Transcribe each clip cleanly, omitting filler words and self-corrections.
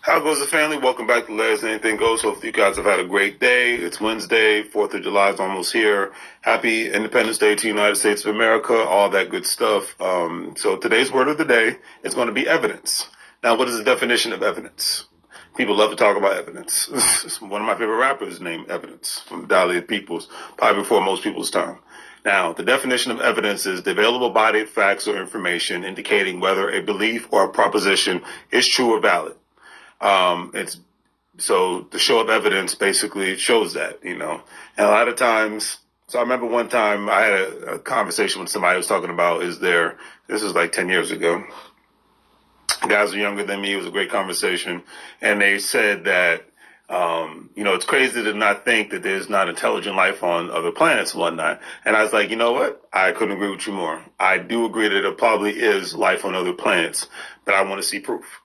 How goes the family? Welcome back to LarrysAnythingGoes. Hopefully you guys have had a great day. It's Wednesday. 4th of July is almost here. Happy Independence Day to the United States of America. All that good stuff. So today's word of the day is going to be evidence. Now, what is the definition of evidence? People love to talk about evidence. One of my favorite rappers named Evidence from Dolly Peoples, probably before most people's time. Now, the definition of evidence is the available body of facts or information indicating whether a belief or a proposition is true or valid. It's so the show of evidence basically shows that, and a lot of times, so I remember one time I had a conversation with somebody who was talking about, this was like 10 years ago. Guys were younger than me. It was a great conversation. And they said that, it's crazy to not think that there's not intelligent life on other planets and whatnot. And I was like, you know what? I couldn't agree with you more. I do agree that there probably is life on other planets, but I want to see proof.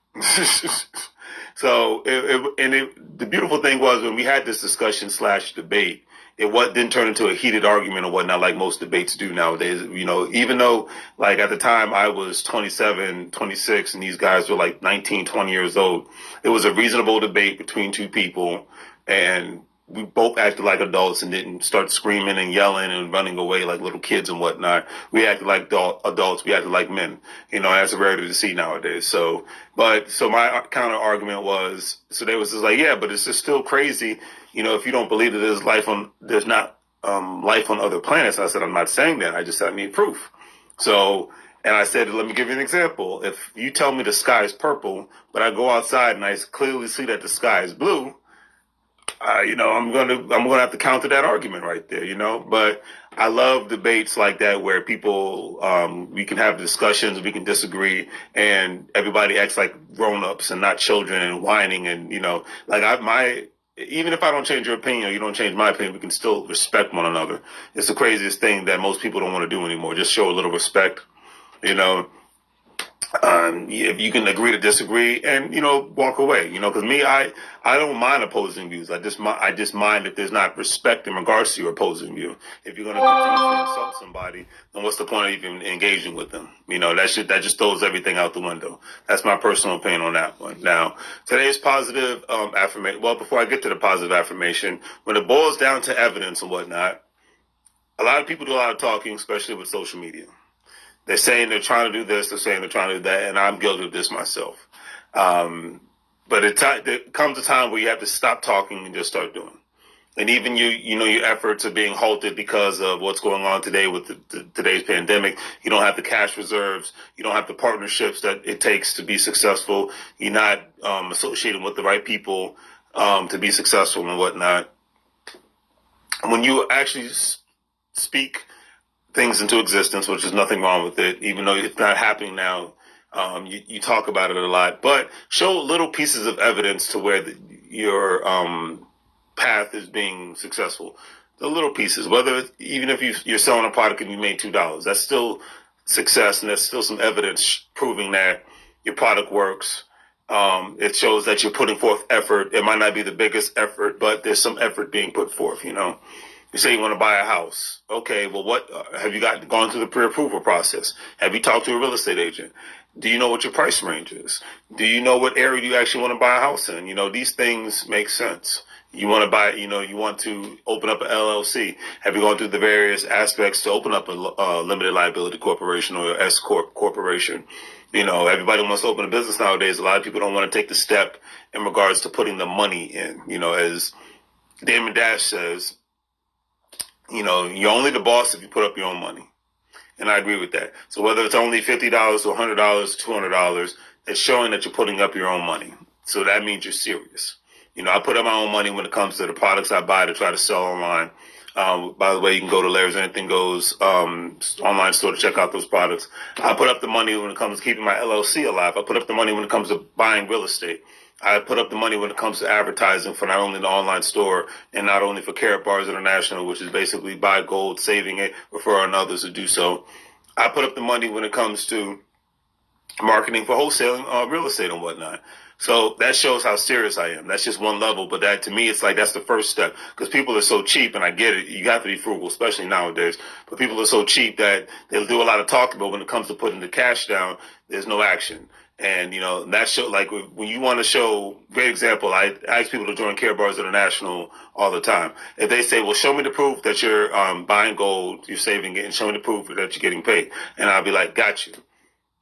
So, the beautiful thing was when we had this discussion / debate, didn't turn into a heated argument or whatnot like most debates do nowadays. Even though like at the time I was 27, 26 and these guys were like 19, 20 years old, it was a reasonable debate between two people, and we both acted like adults and didn't start screaming and yelling and running away like little kids and whatnot. We acted like adults. We acted like men. That's a rarity to see nowadays. So my counter argument was, so they was just like, yeah, but it's just still crazy. If you don't believe that there's not life on other planets. I said, I'm not saying that. I just said I need proof. So, and I said, let me give you an example. If you tell me the sky is purple, but I go outside and I clearly see that the sky is blue, I'm gonna have to counter that argument right there, But I love debates like that where people, we can have discussions, we can disagree, and everybody acts like grown-ups and not children and whining, and even if I don't change your opinion or you don't change my opinion, we can still respect one another. It's the craziest thing that most people don't want to do anymore. Just show a little respect, if you can agree to disagree and, walk away, because me, I don't mind opposing views. I just mind if there's not respect in regards to your opposing view. If you're going to continue to insult somebody, then what's the point of even engaging with them? That just throws everything out the window. That's my personal opinion on that one. Now, today's positive, affirmation. Well, before I get to the positive affirmation, when it boils down to evidence and whatnot, a lot of people do a lot of talking, especially with social media. They're saying they're trying to do this, they're saying they're trying to do that, and I'm guilty of this myself. But it comes a time where you have to stop talking and just start doing. And even your efforts are being halted because of what's going on today with today's pandemic. You don't have the cash reserves. You don't have the partnerships that it takes to be successful. You're not associated with the right people to be successful and whatnot. When you actually speak things into existence, which is nothing wrong with it, even though it's not happening now. You talk about it a lot, but show little pieces of evidence to where your path is being successful. The little pieces, even if you're selling a product and you made $2, that's still success, and there's still some evidence proving that your product works. It shows that you're putting forth effort. It might not be the biggest effort, but there's some effort being put forth, You say you want to buy a house. Okay, well, what have you gone through the pre-approval process? Have you talked to a real estate agent? Do you know what your price range is? Do you know what area you actually want to buy a house in? These things make sense. You want to buy, you want to open up an LLC. Have you gone through the various aspects to open up a limited liability corporation or an S Corp corporation? Everybody wants to open a business nowadays. A lot of people don't want to take the step in regards to putting the money in. As Damon Dash says, you're only the boss if you put up your own money. And I agree with that. So whether it's only $50 or $100, $200, it's showing that you're putting up your own money. So that means you're serious. I put up my own money when it comes to the products I buy to try to sell online. By the way, you can go to LarrysAnythingGoes online store to check out those products. I put up the money when it comes to keeping my LLC alive. I put up the money when it comes to buying real estate. I put up the money when it comes to advertising for not only the online store and not only for Carrot Bars International, which is basically buy gold, saving it, referring others to do so. I put up the money when it comes to marketing for wholesaling real estate and whatnot. So that shows how serious I am. That's just one level, but that to me, it's like that's the first step, because people are so cheap, and I get it. You have to be frugal, especially nowadays. But people are so cheap that they'll do a lot of talking, but when it comes to putting the cash down, there's no action. And, that show, like when you want to show, great example, I ask people to join Care Bars International all the time. If they say, well, show me the proof that you're buying gold, you're saving it, and show me the proof that you're getting paid. And I'll be like, got you.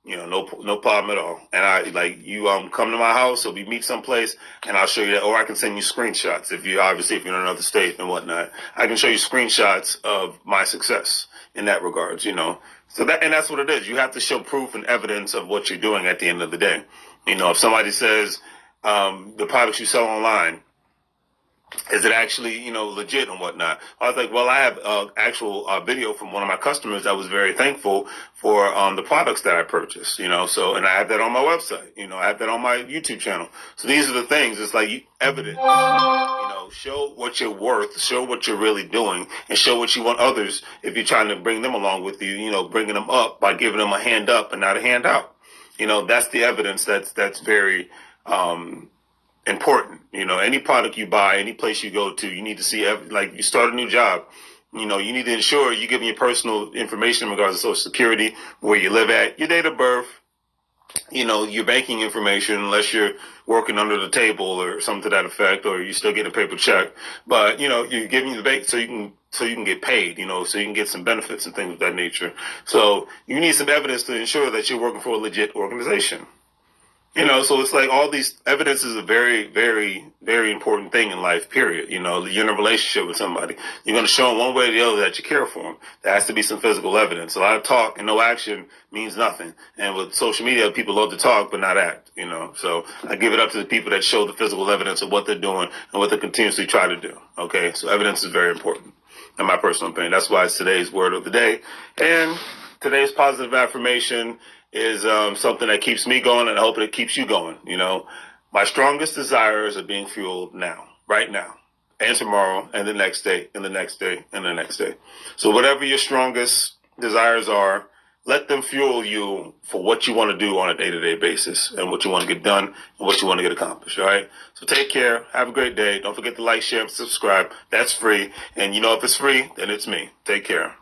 No problem at all. And I like you come to my house or we meet someplace and I'll show you that, or I can send you screenshots if you're in another state and whatnot. I can show you screenshots of my success in that regards, So that's what it is. You have to show proof and evidence of what you're doing at the end of the day. If somebody says the products you sell online, is it actually, legit and whatnot? I was like, well, I have actual video from one of my customers that was very thankful for the products that I purchased, so, and I have that on my website, I have that on my YouTube channel. So these are the things. It's like evidence, show what you're worth, show what you're really doing, and show what you want others, if you're trying to bring them along with you, bringing them up by giving them a hand up and not a hand out. That's the evidence that's very, important. Any product you buy, any place you go to, you need to see, like you start a new job, you need to ensure you're giving your personal information in regards to Social Security, where you live at, your date of birth, your banking information, unless you're working under the table or something to that effect, or you still get a paper check. But, you're giving the bank so you can get paid, so you can get some benefits and things of that nature. So you need some evidence to ensure that you're working for a legit organization. So it's like all these evidence is a very, very, very important thing in life, period. You're in a relationship with somebody. You're going to show them one way or the other that you care for them. There has to be some physical evidence. A lot of talk and no action means nothing. And with social media, people love to talk but not act, So I give it up to the people that show the physical evidence of what they're doing and what they continuously try to do. Okay, so evidence is very important, in my personal opinion. That's why it's today's word of the day. And today's positive affirmation is something that keeps me going, and I hope it keeps you going. My strongest desires are being fueled now, right now, and tomorrow, and the next day, and the next day, and the next day. So whatever your strongest desires are, let them fuel you for what you want to do on a day-to-day basis, and what you want to get done, and what you want to get accomplished. All right. So take care. Have a great day. Don't forget to like, share, and subscribe. That's free. And if it's free, then it's me. Take care.